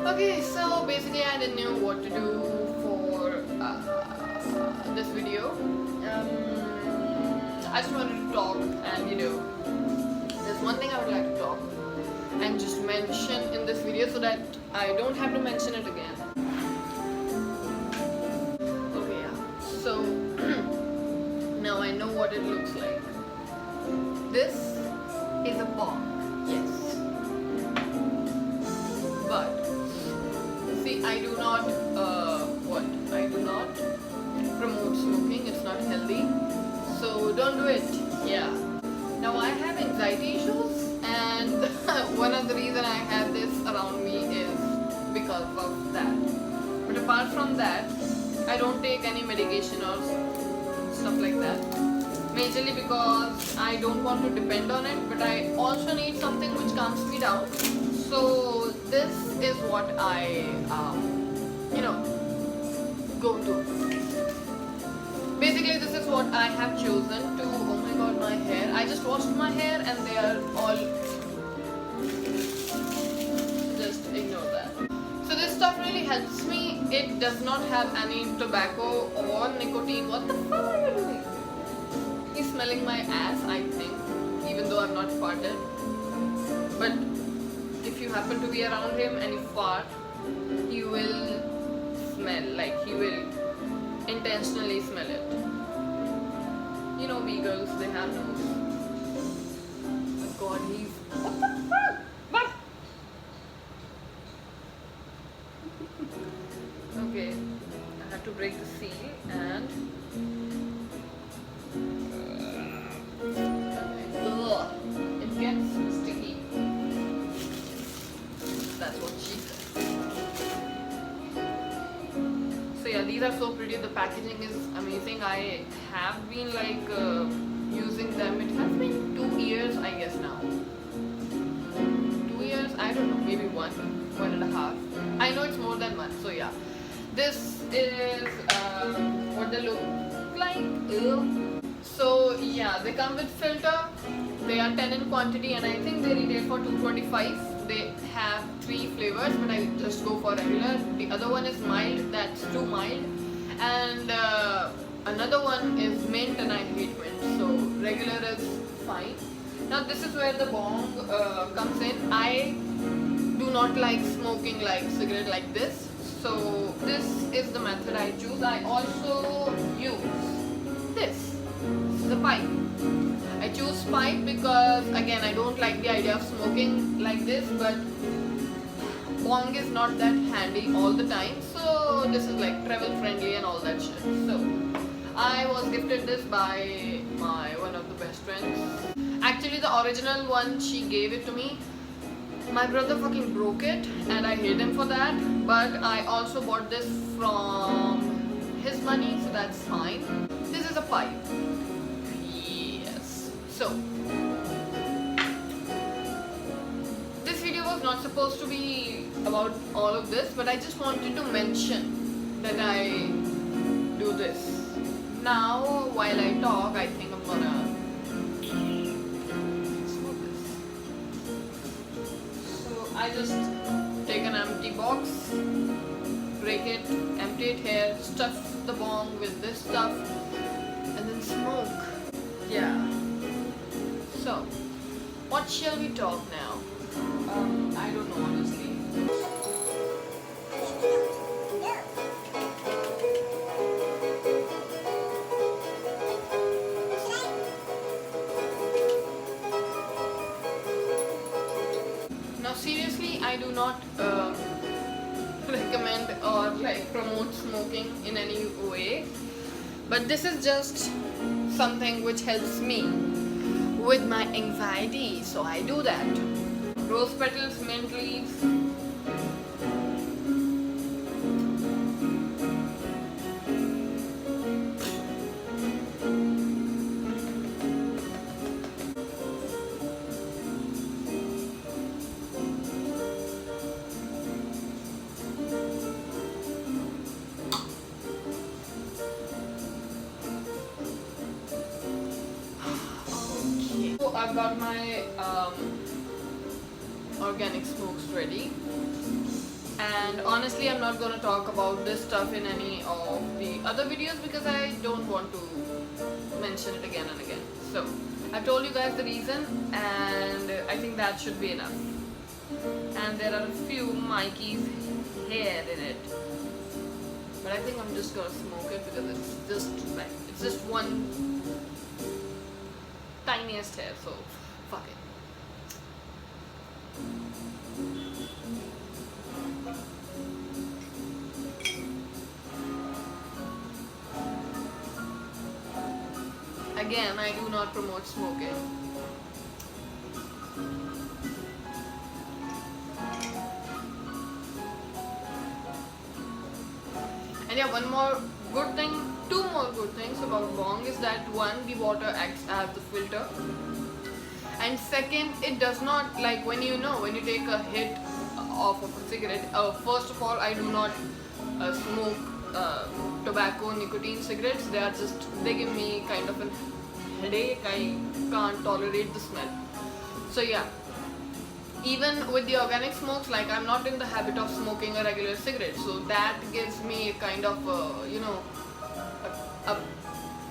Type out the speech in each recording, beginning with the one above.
Okay, so basically I didn't know what to do for this video. I just wanted to talk, and there's one thing I would like to talk and just mention in this video so that I don't have to mention it again. Okay, yeah. So now I know what it looks like. This is a bong, yes. But see, I do not promote smoking. It's not healthy, so don't do it. Yeah. Now I have anxiety issues, and one of the reason I have this around me is because of that. But apart from that, I don't take any medication or stuff like that. Majorly because I don't want to depend on it, but I also need something which calms me down. So this is what I go to. Basically this is what I have chosen to. Oh my god, my hair. I just washed my hair and they are all, just ignore that. So this stuff really helps me. It does not have any tobacco or nicotine. What the fuck are you doing? He's smelling my ass, I think, even though I've not farted. But if you happen to be around him and you fart, he will smell, like he will intentionally smell it. You know, beagles, they have nose. Oh god, he's... What the fuck? What? Okay, I have to break the seal and... Ugh, it gets sticky. That's what she said. So yeah, these are so pretty. The packaging is amazing. I have been like using them. It has been 2 years, I guess now. 2 years? I don't know. Maybe 1.5. I know it's more than 1. So yeah, this is what they look like. Ew. So yeah, they come with filter. They are 10 in quantity, and I think they retail for $225. They have 3 flavors, but I just go for regular. The other one is mild, that's too mild, and another one is mint, and I hate mint, so regular is fine. Now this is where the bong comes in. I do not like smoking like cigarette like this, so this is the method I choose. I also use this, the pipe. I choose pipe because again I don't like the idea of smoking like this, but bong is not that handy all the time, so this is like travel friendly and all that shit. So I was gifted this by my one of the best friends. Actually the original one, she gave it to me. My brother fucking broke it and I hate him for that, but I also bought this from his money, so that's fine. This is a pipe. So, this video was not supposed to be about all of this, but I just wanted to mention that I do this. Now, while I talk, I think I'm gonna smoke this. So, I just take an empty box, break it, empty it here, stuff the bong with this stuff, and then smoke. Yeah. So, what shall we talk now? I don't know honestly. Now seriously, I do not recommend or like promote smoking in any way. But this is just something which helps me with my anxiety, so I do that. Rose petals, mint leaves. I've got my organic smokes ready. And honestly, I'm not gonna talk about this stuff in any of the other videos because I don't want to mention it again and again. So I've told you guys the reason, and I think that should be enough. And there are a few Mikey's hair in it, but I think I'm just gonna smoke it because it's just one tiniest hair, so fuck it. Again, I do not promote smoking. And yeah, two more good things about bong is that one, the water acts as the filter, and second, it does not, like when you take a hit of a cigarette. First of all, I do not smoke tobacco, nicotine cigarettes. They give me kind of a headache. I can't tolerate the smell. So yeah, even with the organic smokes, like I'm not in the habit of smoking a regular cigarette, so that gives me a kind of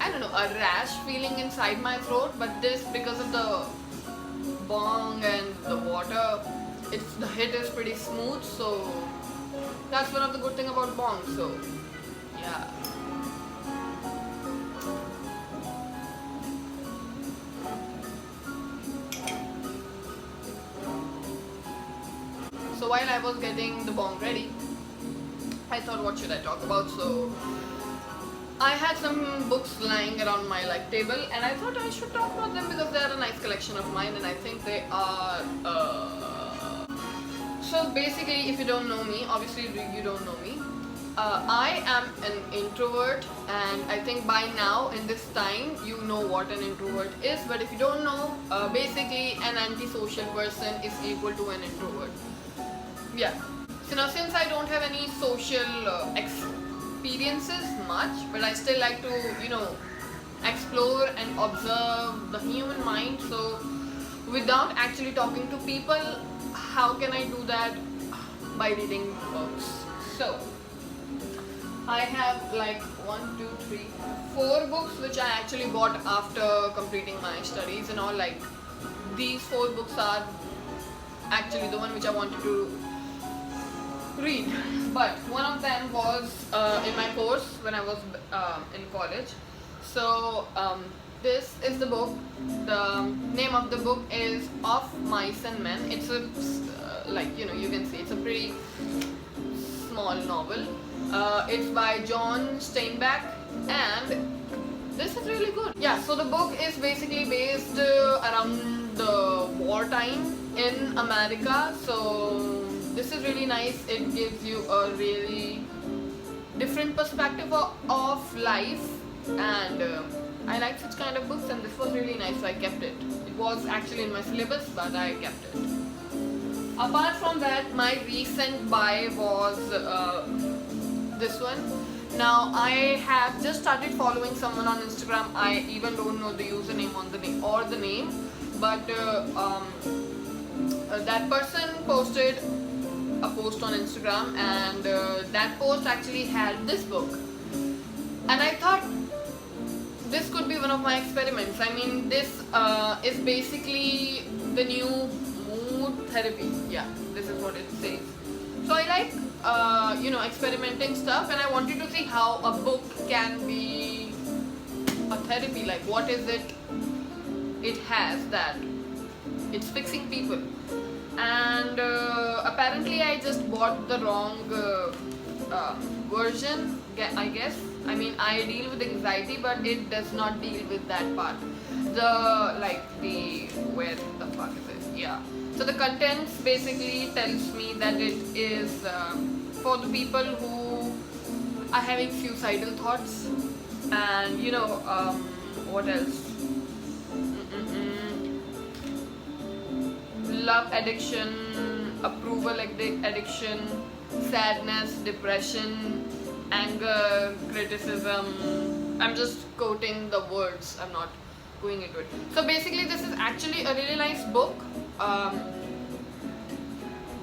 I don't know, a rash feeling inside my throat. But this, because of the bong and the water, the hit is pretty smooth, so that's one of the good thing about bong. So yeah. So while I was getting the bong ready, I thought, what should I talk about? So I had some books lying around my table, and I thought I should talk about them because they are a nice collection of mine, and I think they are. So basically, if you don't know me, obviously you don't know me. I am an introvert, and I think by now in this time you know what an introvert is. But if you don't know, basically an antisocial person is equal to an introvert. Yeah. So now, since I don't have any social experiences much, but I still like to explore and observe the human mind. So without actually talking to people, how can I do that? By reading books. So I have 4 books which I actually bought after completing my studies and all. These 4 books are actually the one which I wanted to read, but one of them was in my course when I was in college. So this is the book. The name of the book is Of Mice and Men. It's a you can see it's a pretty small novel. It's by John Steinbeck, and this is really good. Yeah, so the book is basically based around the wartime in America. So this is really nice. It gives you a really different perspective of life, and I like such kind of books, and this was really nice, so I kept it. It was actually in my syllabus, but I kept it. Apart from that, my recent buy was this one. Now I have just started following someone on Instagram. I even don't know the username or the name, but that person posted a post on Instagram, and that post actually had this book, and I thought this could be one of my experiments. I mean, this is basically the new mood therapy. Yeah, this is what it says. So I like experimenting stuff, and I wanted to see how a book can be a therapy. Like, what is it has that it's fixing people. And apparently I just bought the wrong version, I guess. I mean, I deal with anxiety, but it does not deal with that part. Where the fuck is it? Yeah. So the contents basically tells me that it is for the people who are having suicidal thoughts, and what else? Love addiction, approval addiction, sadness, depression, anger, criticism. I'm just quoting the words, I'm not going into it. So basically this is actually a really nice book.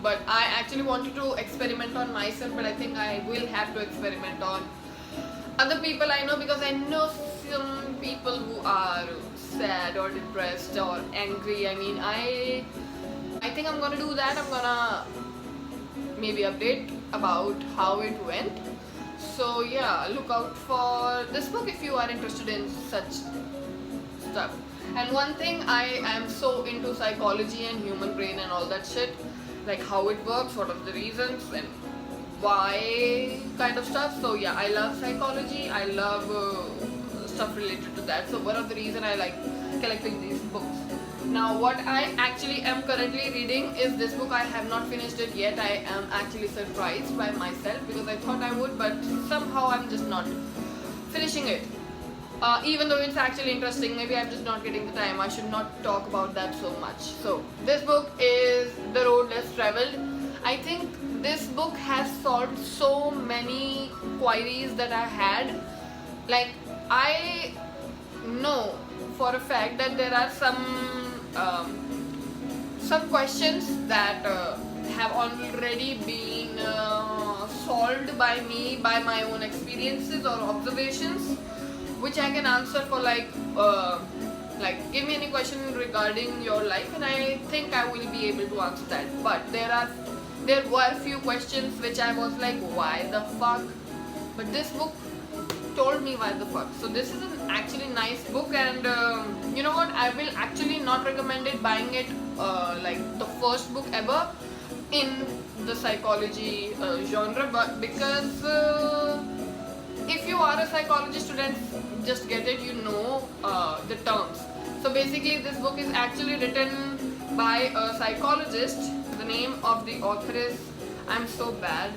but I actually wanted to experiment on myself, but I think I will have to experiment on other people I know, because I know some people who are sad or depressed or angry. I mean, I think I'm gonna do that. I'm gonna maybe update about how it went. So yeah, look out for this book if you are interested in such stuff. And one thing, I am so into psychology and human brain and all that shit, like how it works, what are the reasons and why kind of stuff. So yeah, I love psychology, I love stuff related to that. So one of the reason I like collecting these books. Now what I actually am currently reading is this book. I have not finished it yet. I am actually surprised by myself, because I thought I would, but somehow I'm just not finishing it. Even though it's actually interesting, maybe I'm just not getting the time. I should not talk about that so much. So this book is The Road Less Traveled. I think this book has solved so many queries that I had. Like, I know for a fact that there are some questions that have already been solved by me, by my own experiences or observations, which I can answer for like give me any question regarding your life, and I think I will be able to answer that. But there were few questions which I was like, why the fuck? But this book told me why the fuck. So this is an actually nice book, and you know what, I will actually not recommend it buying it like the first book ever in the psychology genre, but because if you are a psychology student, just get it, you know the terms. So basically this book is actually written by a psychologist. The name of the author is, I'm so bad,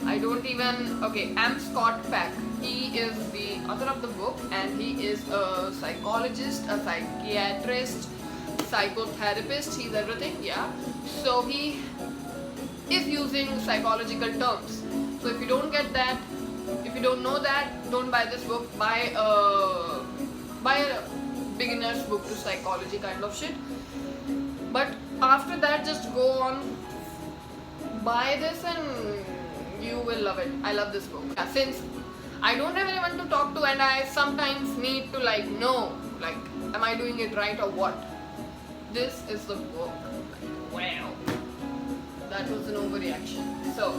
I don't even, okay, M. Scott Peck. He is the author of the book, and he is a psychologist, a psychiatrist, psychotherapist, he's everything, yeah. So he is using psychological terms. So if you don't get that, if you don't know that, don't buy this book. Buy a beginner's book to psychology kind of shit. But after that, just go on, buy this, and you will love it. I love this book. Yeah, since I don't have anyone to talk to, and I sometimes need to like know, like, am I doing it right or what? This is the book. Wow, that was an overreaction. So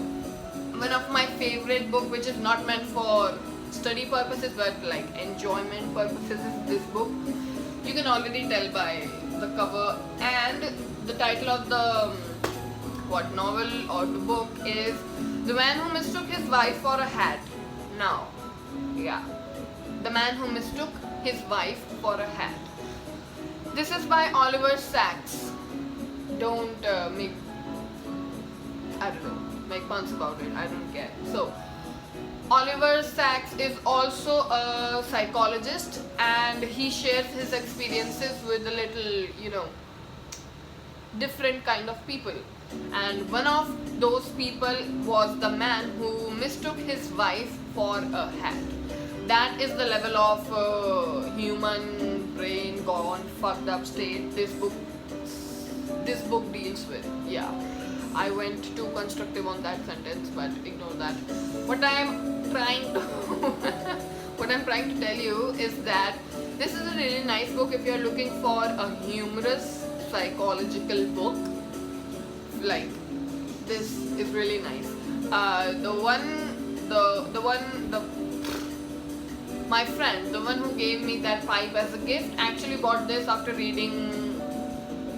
one of my favorite book, which is not meant for study purposes but like enjoyment purposes, is this book. You can already tell by the cover, and the title of the novel or the book is The Man Who Mistook His Wife for a Hat. Now, yeah, The Man Who Mistook His Wife for a Hat. This is by Oliver Sacks. Don't make puns about it, I don't care. So Oliver Sacks is also a psychologist, and he shares his experiences with a little, different kind of people. And one of those people was the man who mistook his wife for a hat. That is the level of human brain gone fucked up state this book deals with. Yeah, I went too constructive on that sentence, but ignore that. What I'm trying to tell you is that this is a really nice book if you're looking for a humorous psychological book. Like, this is really nice. My friend, the one who gave me that pipe as a gift, actually bought this after reading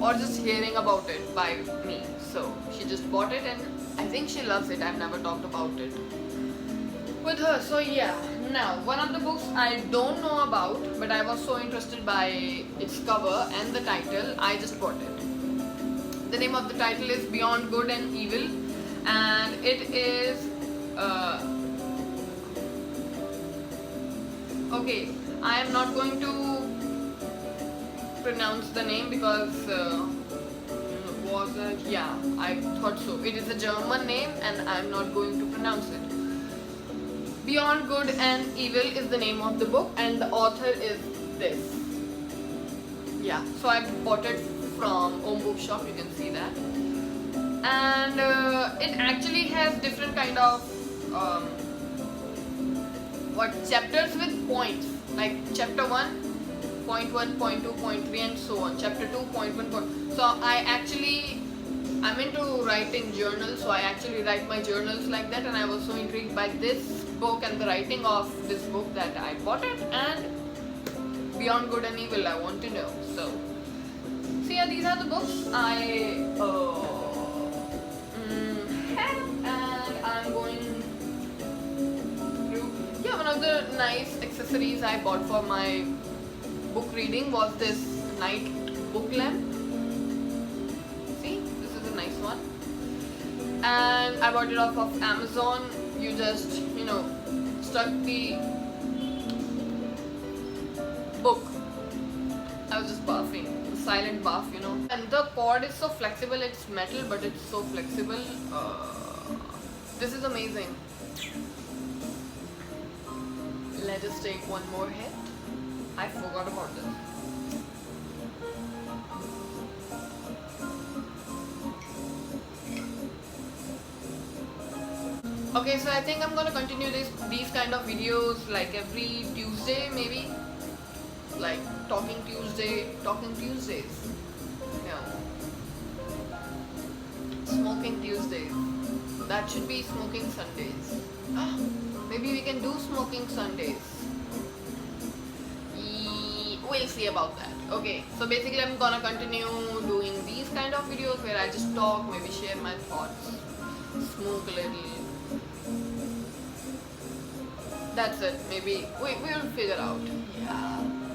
or just hearing about it by me. So she just bought it, and I think she loves it. I've never talked about it with her. So yeah, now one of the books I don't know about, but I was so interested by its cover and the title, I just bought it. The name of the title is Beyond Good and Evil, and it is okay, I am not going to pronounce the name because I thought so. It is a German name and I am not going to pronounce it. Beyond Good and Evil is the name of the book, and the author is this. Yeah, so I bought it from Om Bookshop, you can see that. and it actually has different kind of what chapters with points, like chapter 1 point 1 point 2 point 3 and so on, chapter 2 point 1 point. So I'm into writing journals, so I actually write my journals like that, and I was so intrigued by this book and the writing of this book that I bought it, and Beyond Good and Evil I want to know. So yeah, these are the books I have, and I'm going through. Yeah, one of the nice accessories I bought for my book reading was this night book lamp. See, this is a nice one, and I bought it off of Amazon. You just stuck the book. I was just bathing, silent bath, and the cord is so flexible. It's metal, but it's so flexible. This is amazing. Let us take one more hit. I forgot about this. Okay, so I think I'm gonna continue these kind of videos like every Tuesday, maybe, like Talking Tuesdays, yeah, Smoking Tuesdays. That should be Smoking Sundays. Maybe we can do Smoking Sundays. We'll see about that. Okay, so basically I'm gonna continue doing these kind of videos where I just talk, maybe share my thoughts, smoke a little. That's it. Maybe we will figure out. Yeah.